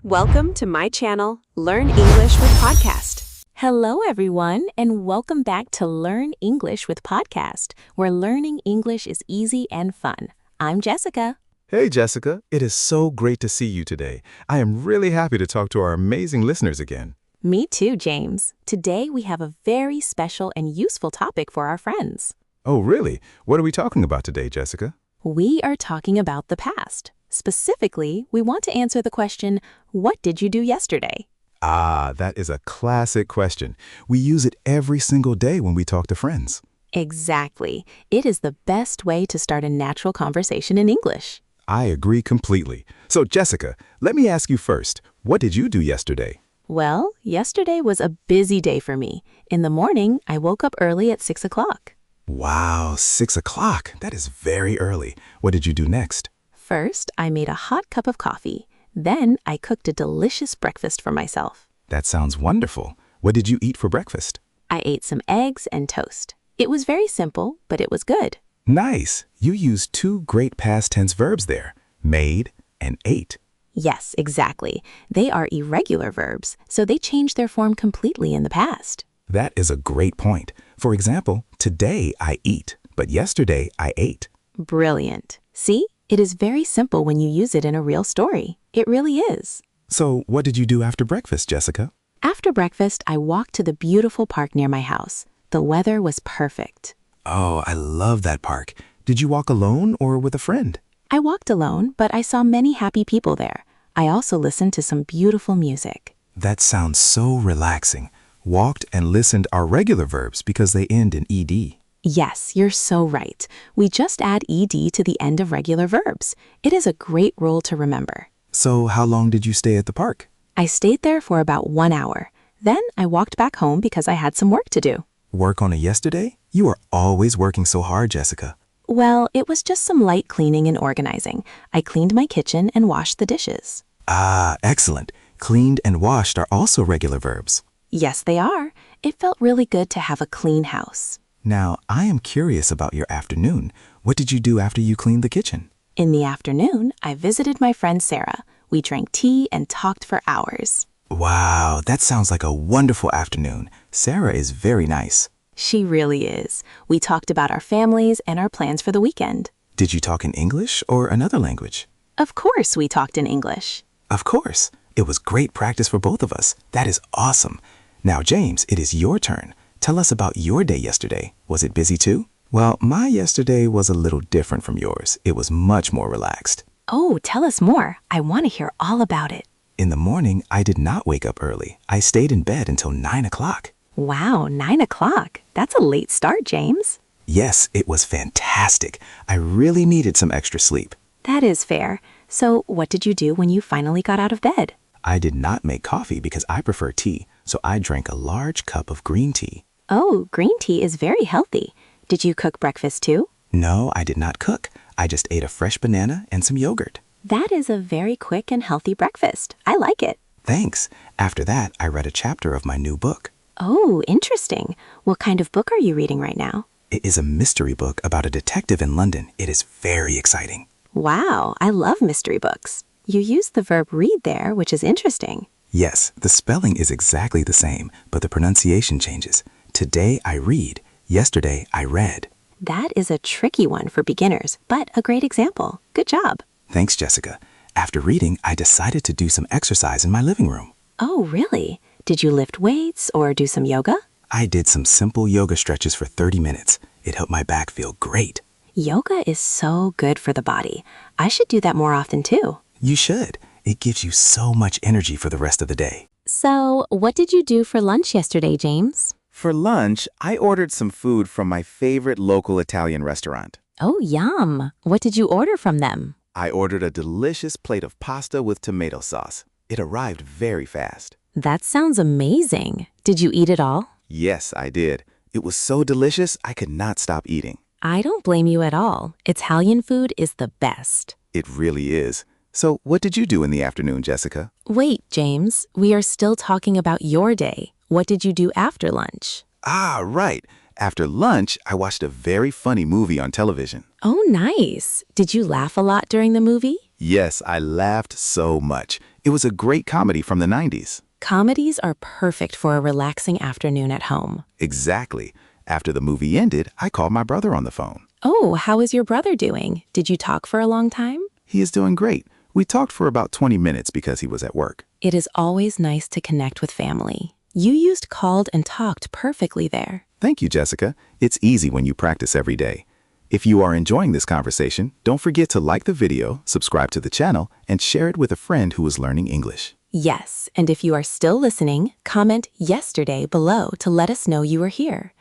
Welcome to my channel, Learn English with Podcast. Hello, everyone, and welcome back to Learn English with Podcast, where learning English is easy and fun. I'm Jessica. Hey, Jessica. It is so great to see you today. I am really happy to talk to our amazing listeners again. Me too, James. Today we have a very special and useful topic for our friends. Oh, really? What are we talking about today, Jessica? We are talking about the past. Specifically, we want to answer the question, what did you do yesterday? That is a classic question. We use it every single day when we talk to friends. Exactly. It is the best way to start a natural conversation in English. I agree completely. So, Jessica, let me ask you first, what did you do yesterday? Well, yesterday was a busy day for me. In the morning, I woke up early at 6 o'clock. Wow, 6 o'clock. That is very early. What did you do next? First, I made a hot cup of coffee. Then, I cooked a delicious breakfast for myself. That sounds wonderful. What did you eat for breakfast? I ate some eggs and toast. It was very simple, but it was good. Nice. You used two great past tense verbs there, made and ate. Yes, exactly. They are irregular verbs, so they change their form completely in the past. That is a great point. For example, today I eat, but yesterday I ate. Brilliant. See? It is very simple when you use it in a real story. It really is. So, what did you do after breakfast, Jessica? After breakfast, I walked to the beautiful park near my house. The weather was perfect. Oh, I love that park. Did you walk alone or with a friend? I walked alone, but I saw many happy people there. I also listened to some beautiful music. That sounds so relaxing. Walked and listened are regular verbs because they end in ed. Yes, you're so right. We just add ed to the end of regular verbs. It is a great rule to remember. So, how long did you stay at the park? I stayed there for about 1 hour. Then I walked back home because I had some work to do. Work on a yesterday? You are always working so hard, Jessica. Well, it was just some light cleaning and organizing. I cleaned my kitchen and washed the dishes. Excellent. Cleaned and washed are also regular verbs. Yes, they are. It felt really good to have a clean house. Now, I am curious about your afternoon. What did you do after you cleaned the kitchen? In the afternoon, I visited my friend Sarah. We drank tea and talked for hours. Wow, that sounds like a wonderful afternoon. Sarah is very nice. She really is. We talked about our families and our plans for the weekend. Did you talk in English or another language? Of course, we talked in English. Of course. It was great practice for both of us. That is awesome. Now, James, it is your turn. Tell us about your day yesterday. Was it busy too? Well, my yesterday was a little different from yours. It was much more relaxed. Oh, tell us more. I want to hear all about it. In the morning, I did not wake up early. I stayed in bed until 9 o'clock. Wow, 9 o'clock. That's a late start, James. Yes, it was fantastic. I really needed some extra sleep. That is fair. So, what did you do when you finally got out of bed? I did not make coffee because I prefer tea, so I drank a large cup of green tea. Oh, green tea is very healthy. Did you cook breakfast too? No, I did not cook. I just ate a fresh banana and some yogurt. That is a very quick and healthy breakfast. I like it. Thanks. After that, I read a chapter of my new book. Oh, interesting. What kind of book are you reading right now? It is a mystery book about a detective in London. It is very exciting. Wow, I love mystery books. You use the verb read there, which is interesting. Yes, the spelling is exactly the same, but the pronunciation changes. Today I read. Yesterday I read. That is a tricky one for beginners, but a great example. Good job. Thanks, Jessica. After reading, I decided to do some exercise in my living room. Oh, really? Did you lift weights or do some yoga? I did some simple yoga stretches for 30 minutes. It helped my back feel great. Yoga is so good for the body. I should do that more often too. You should. It gives you so much energy for the rest of the day. So, what did you do for lunch yesterday, James? For lunch, I ordered some food from my favorite local Italian restaurant. Oh, yum. What did you order from them? I ordered a delicious plate of pasta with tomato sauce. It arrived very fast. That sounds amazing. Did you eat it all? Yes, I did. It was so delicious, I could not stop eating. I don't blame you at all. Italian food is the best. It really is. So, what did you do in the afternoon, Jessica? Wait, James. We are still talking about your day. What did you do after lunch? Right. After lunch, I watched a very funny movie on television. Oh, nice. Did you laugh a lot during the movie? Yes, I laughed so much. It was a great comedy from the 90s. Comedies are perfect for a relaxing afternoon at home. Exactly. After the movie ended, I called my brother on the phone. Oh, how is your brother doing? Did you talk for a long time? He is doing great. We talked for about 20 minutes because he was at work. It is always nice to connect with family. You used called and talked perfectly there. Thank you, Jessica. It's easy when you practice every day. If you are enjoying this conversation, don't forget to like the video, subscribe to the channel, and share it with a friend who is learning English. Yes, and if you are still listening, comment yesterday below to let us know you are here.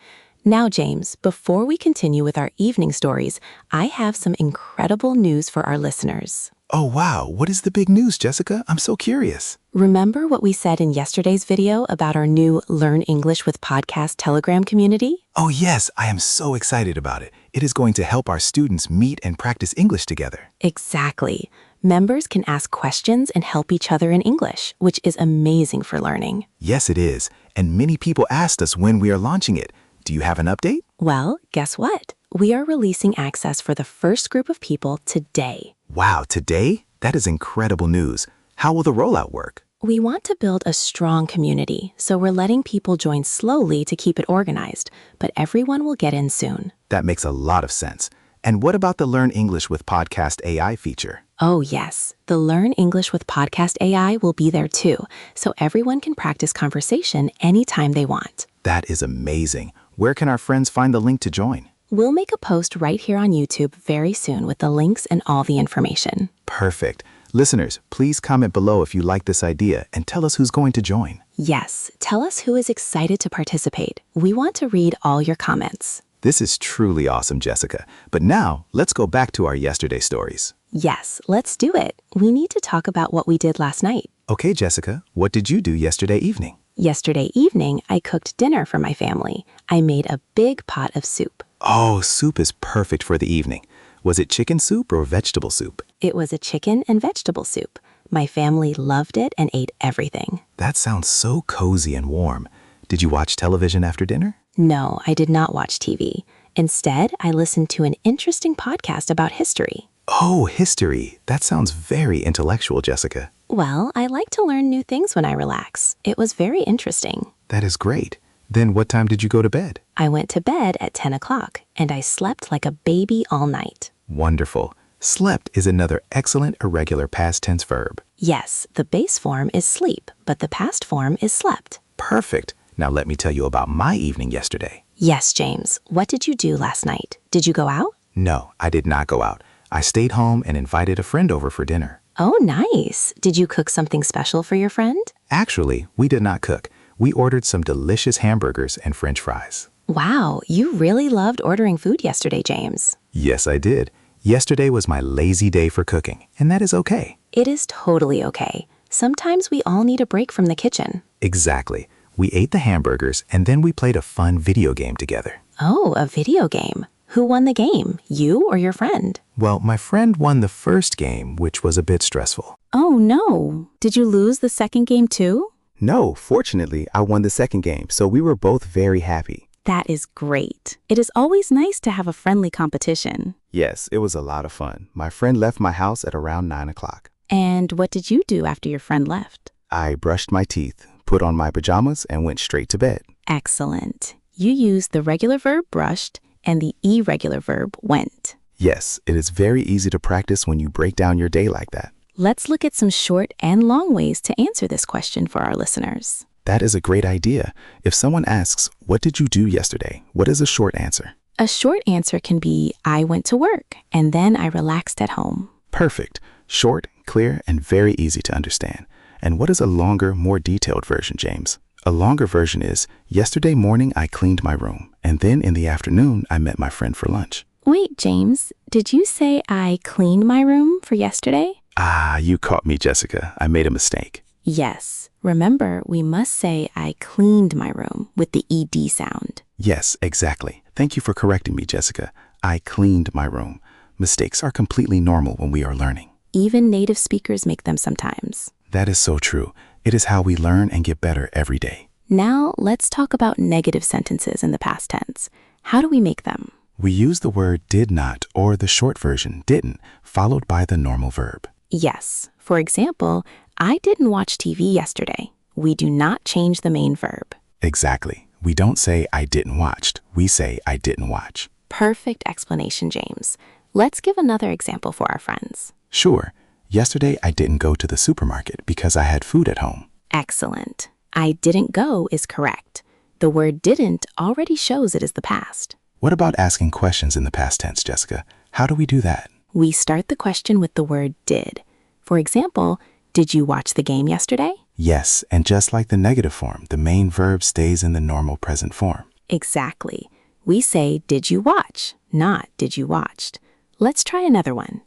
Now, James, before we continue with our evening stories, I have some incredible news for our listeners. Oh, wow. What is the big news, Jessica? I'm so curious. Remember what we said in yesterday's video about our new Learn English with Podcast Telegram community? Oh, yes. I am so excited about it. It is going to help our students meet and practice English together. Exactly. Members can ask questions and help each other in English, which is amazing for learning. Yes, it is. And many people asked us when we are launching it. Do you have an update? Well, guess what? We are releasing access for the first group of people today. Wow, today? That is incredible news. How will the rollout work? We want to build a strong community, so we're letting people join slowly to keep it organized, but everyone will get in soon. That makes a lot of sense. And what about the Learn English with Podcast AI feature? Oh, yes. The Learn English with Podcast AI will be there too, so everyone can practice conversation anytime they want. That is amazing. Where can our friends find the link to join? We'll make a post right here on YouTube very soon with the links and all the information. Perfect. Listeners, please comment below if you like this idea and tell us who's going to join. Yes, tell us who is excited to participate. We want to read all your comments. This is truly awesome, Jessica. But now, let's go back to our yesterday stories. Yes, let's do it. We need to talk about what we did last night. Okay, Jessica, what did you do yesterday evening? Yesterday evening, I cooked dinner for my family. I made a big pot of soup. Oh, soup is perfect for the evening. Was it chicken soup or vegetable soup? It was a chicken and vegetable soup. My family loved it and ate everything. That sounds so cozy and warm. Did you watch television after dinner? No, I did not watch TV. Instead, I listened to an interesting podcast about history. Oh, history. That sounds very intellectual, Jessica. Well, I like to learn new things when I relax. It was very interesting. That is great. Then what time did you go to bed? I went to bed at 10 o'clock, and I slept like a baby all night. Wonderful. Slept is another excellent irregular past tense verb. Yes, the base form is sleep, but the past form is slept. Perfect. Now let me tell you about my evening yesterday. Yes, James. What did you do last night? Did you go out? No, I did not go out. I stayed home and invited a friend over for dinner. Oh, nice. Did you cook something special for your friend? Actually, we did not cook. We ordered some delicious hamburgers and French fries. Wow, you really loved ordering food yesterday, James. Yes, I did. Yesterday was my lazy day for cooking, and that is okay. It is totally okay. Sometimes we all need a break from the kitchen. Exactly. We ate the hamburgers, and then we played a fun video game together. Oh, a video game. Who won the game, you or your friend? Well, my friend won the first game, which was a bit stressful. Oh, no. Did you lose the second game too? No, fortunately, I won the second game, so we were both very happy. That is great. It is always nice to have a friendly competition. Yes, it was a lot of fun. My friend left my house at around 9 o'clock. And what did you do after your friend left? I brushed my teeth, put on my pajamas, and went straight to bed. Excellent. You used the regular verb brushed and the irregular verb went. Yes, it is very easy to practice when you break down your day like that. Let's look at some short and long ways to answer this question for our listeners. That is a great idea. If someone asks, "What did you do yesterday?" What is a short answer? A short answer can be, I went to work, and then I relaxed at home. Perfect. Short, clear, and very easy to understand. And what is a longer, more detailed version, James? A longer version is, yesterday morning I cleaned my room, and then in the afternoon I met my friend for lunch. Wait, James, did you say I cleaned my room for yesterday? Ah, you caught me, Jessica. I made a mistake. Yes. Remember, we must say I cleaned my room with the ED sound. Yes, exactly. Thank you for correcting me, Jessica. I cleaned my room. Mistakes are completely normal when we are learning. Even native speakers make them sometimes. That is so true. It is how we learn and get better every day. Now, let's talk about negative sentences in the past tense. How do we make them? We use the word did not, or the short version, didn't, followed by the normal verb. Yes. For example, I didn't watch TV yesterday. We do not change the main verb. Exactly. We don't say I didn't watch. We say I didn't watch. Perfect explanation, James. Let's give another example for our friends. Sure. Yesterday I didn't go to the supermarket because I had food at home. Excellent. I didn't go is correct. The word didn't already shows it is the past. What about asking questions in the past tense, Jessica? How do we do that? We start the question with the word did. For example, did you watch the game yesterday? Yes, and just like the negative form, the main verb stays in the normal present form. Exactly. We say, did you watch, not did you watched. Let's try another one.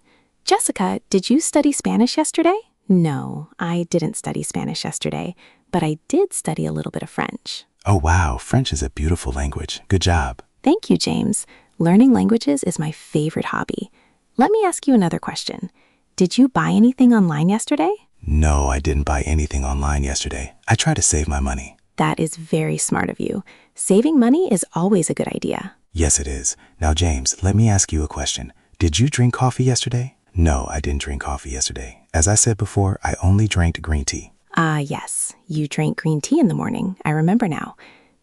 Jessica, did you study Spanish yesterday? No, I didn't study Spanish yesterday, but I did study a little bit of French. Oh wow, French is a beautiful language. Good job. Thank you, James. Learning languages is my favorite hobby. Let me ask you another question. Did you buy anything online yesterday? No, I didn't buy anything online yesterday. I try to save my money. That is very smart of you. Saving money is always a good idea. Yes, it is. Now, James, let me ask you a question. Did you drink coffee yesterday? No, I didn't drink coffee yesterday. As I said before, I only drank green tea. Yes. You drank green tea in the morning. I remember now.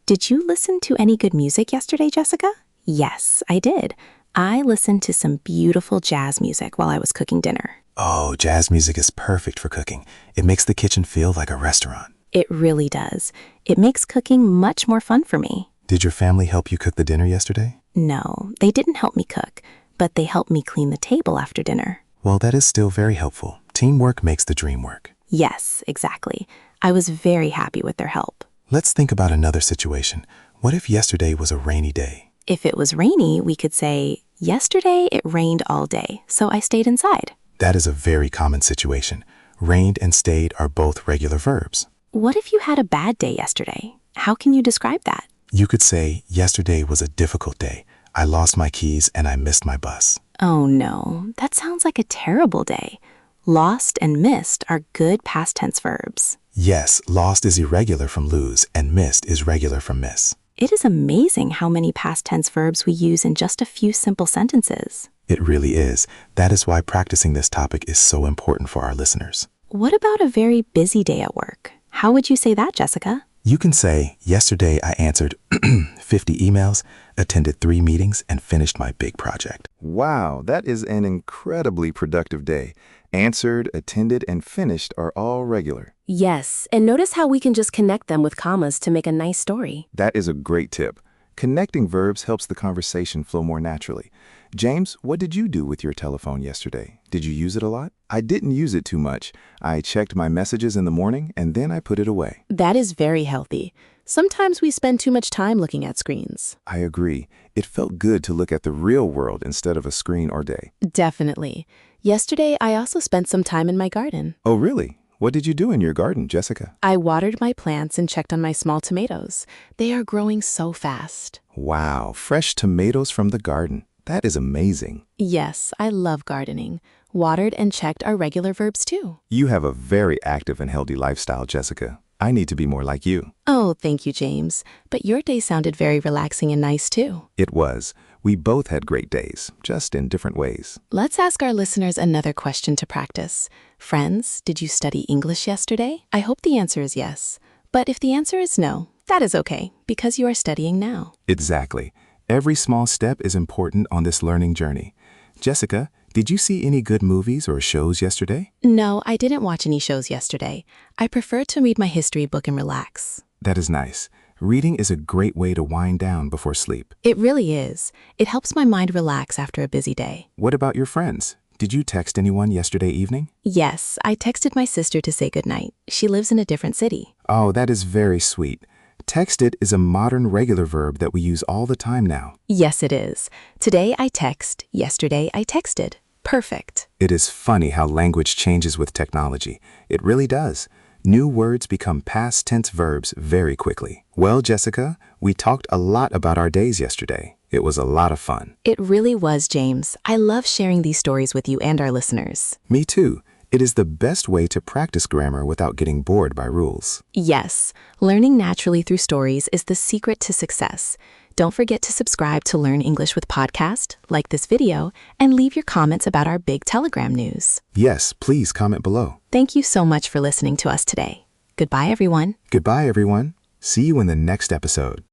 Did you listen to any good music yesterday, Jessica? Yes, I did. I listened to some beautiful jazz music while I was cooking dinner. Oh, jazz music is perfect for cooking. It makes the kitchen feel like a restaurant. It really does. It makes cooking much more fun for me. Did your family help you cook the dinner yesterday? No, they didn't help me cook, but they helped me clean the table after dinner. Well, that is still very helpful. Teamwork makes the dream work. Yes, exactly. I was very happy with their help. Let's think about another situation. What if yesterday was a rainy day? If it was rainy, we could say, yesterday it rained all day, so I stayed inside. That is a very common situation. Rained and stayed are both regular verbs. What if you had a bad day yesterday? How can you describe that? You could say, yesterday was a difficult day. I lost my keys and I missed my bus. Oh no, that sounds like a terrible day. Lost and missed are good past tense verbs. Yes, lost is irregular from lose and missed is regular from miss. It is amazing how many past tense verbs we use in just a few simple sentences. It really is. That is why practicing this topic is so important for our listeners. What about a very busy day at work? How would you say that, Jessica? You can say, yesterday I answered 50 emails, attended 3 meetings, and finished my big project. Wow, that is an incredibly productive day. Answered, attended, and finished are all regular. Yes, and notice how we can just connect them with commas to make a nice story. That is a great tip. Connecting verbs helps the conversation flow more naturally. James, what did you do with your telephone yesterday? Did you use it a lot? I didn't use it too much. I checked my messages in the morning and then I put it away. That is very healthy. Sometimes we spend too much time looking at screens. I agree. It felt good to look at the real world instead of a screen or day. Definitely. Yesterday, I also spent some time in my garden. Oh, really? What did you do in your garden, Jessica? I watered my plants and checked on my small tomatoes. They are growing so fast. Wow, fresh tomatoes from the garden. That is amazing. Yes, I love gardening. Watered and checked are regular verbs too. You have a very active and healthy lifestyle, Jessica. I need to be more like you. Oh, thank you, James. But your day sounded very relaxing and nice too. It was. We both had great days, just in different ways. Let's ask our listeners another question to practice. Friends, did you study English yesterday? I hope the answer is yes. But if the answer is no, that is okay, because you are studying now. Exactly. Every small step is important on this learning journey. Jessica, did you see any good movies or shows yesterday? No, I didn't watch any shows yesterday. I prefer to read my history book and relax. That is nice. Reading is a great way to wind down before sleep. It really is. It helps my mind relax after a busy day. What about your friends? Did you text anyone yesterday evening? Yes, I texted my sister to say goodnight. She lives in a different city. Oh, that is very sweet. Texted is a modern regular verb that we use all the time now. Yes, it is. Today I text. Yesterday I texted. Perfect. It is funny how language changes with technology. It really does. New words become past tense verbs very quickly. Well, Jessica, we talked a lot about our days yesterday. It was a lot of fun. It really was, James. I love sharing these stories with you and our listeners. Me too. It is the best way to practice grammar without getting bored by rules. Yes, learning naturally through stories is the secret to success. Don't forget to subscribe to Learn English with Podcast, like this video, and leave your comments about our big Telegram news. Yes, please comment below. Thank you so much for listening to us today. Goodbye, everyone. Goodbye, everyone. See you in the next episode.